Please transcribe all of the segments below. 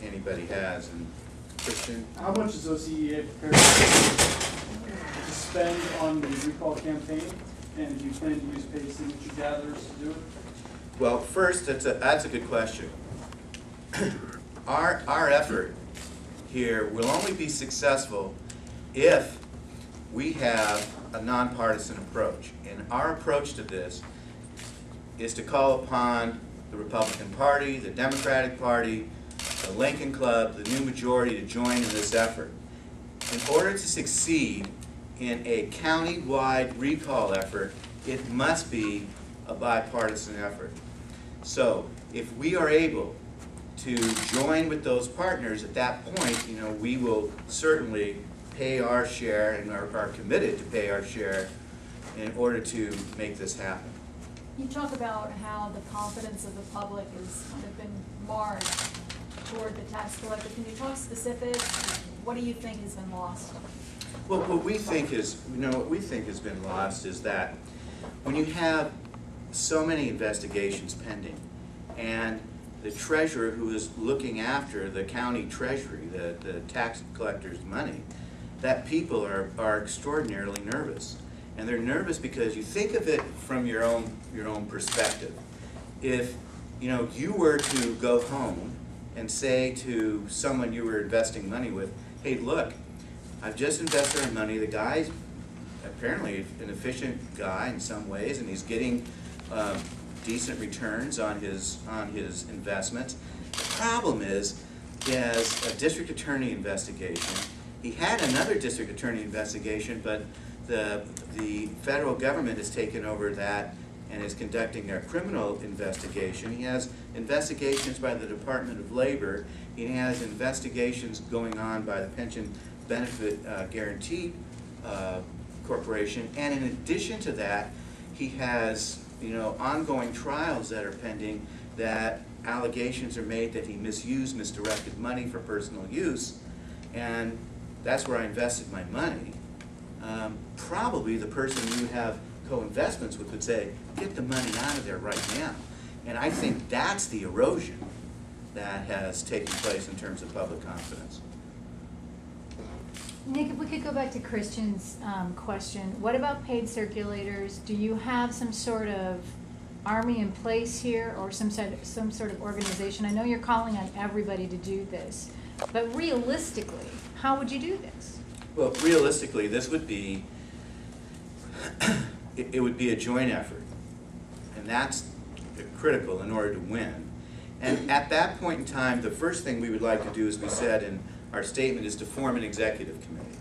anybody has. And Christian? How much is OCEA prepared to spend on the recall campaign? And do you plan to use paid signature gatherers to do it? Well, first, that's a good question. Our effort here will only be successful if we have a nonpartisan approach. And our approach to this is to call upon the Republican Party, the Democratic Party, the Lincoln Club, the new majority to join in this effort. In order to succeed in a county-wide recall effort, it must be a bipartisan effort. So if we are able to join with those partners at that point, you know, we will certainly pay our share and are committed to pay our share in order to make this happen. You talk about how the confidence of the public has kind of been marred toward the tax collector. Can you talk specifics? What do you think has been lost? Well, what we think is, what we think has been lost is that when you have so many investigations pending, and the treasurer who is looking after the county treasury, the tax collector's money, that people are extraordinarily nervous. And they're nervous because you think of it from your own perspective. If you were to go home and say to someone you were investing money with, hey, look, I've just invested our money. The guy's apparently an efficient guy in some ways, and he's getting decent returns on his investments. The problem is, he has a district attorney investigation. He had another district attorney investigation, but the federal government has taken over that and is conducting a criminal investigation. He has investigations by the Department of Labor. He has investigations going on by the Pension Benefit Guaranty Corporation. And in addition to that, he has ongoing trials that are pending, that allegations are made that he misused, misdirected money for personal use. And that's where I invested my money. Probably the person you have co-investments with would say, get the money out of there right now. And I think that's the erosion that has taken place in terms of public confidence. Nick, if we could go back to Christian's question, what about paid circulators? Do you have some sort of army in place here, or some sort of organization? I know you're calling on everybody to do this, but realistically, how would you do this? Well, realistically, this would be, it would be a joint effort, and that's critical in order to win. And at that point in time, the first thing we would like to do, as we said in our statement, is to form an executive committee.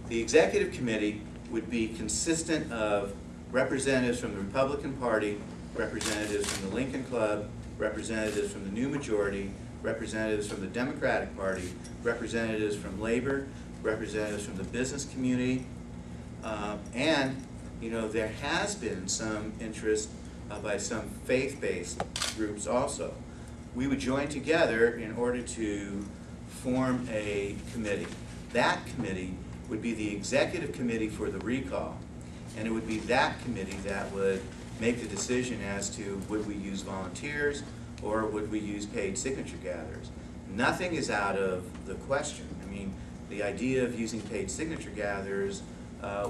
The executive committee would be consistent of representatives from the Republican Party, representatives from the Lincoln Club, representatives from the new majority, representatives from the Democratic Party, representatives from labor, representatives from the business community, and there has been some interest by some faith-based groups also. We would join together in order to form a committee. That committee would be the executive committee for the recall, and it would be that committee that would make the decision as to would we use volunteers or would we use paid signature gatherers. Nothing is out of the question. I mean, the idea of using paid signature gatherers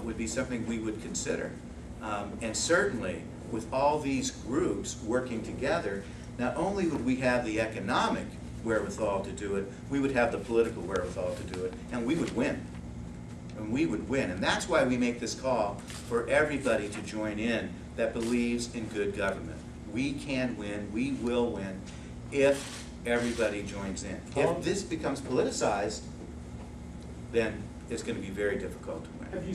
would be something we would consider. And certainly, with all these groups working together, not only would we have the economic wherewithal to do it, we would have the political wherewithal to do it, and we would win. And we would win. And that's why we make this call for everybody to join in that believes in good government. We can win, we will win, if everybody joins in. If this becomes politicized, then it's going to be very difficult to win.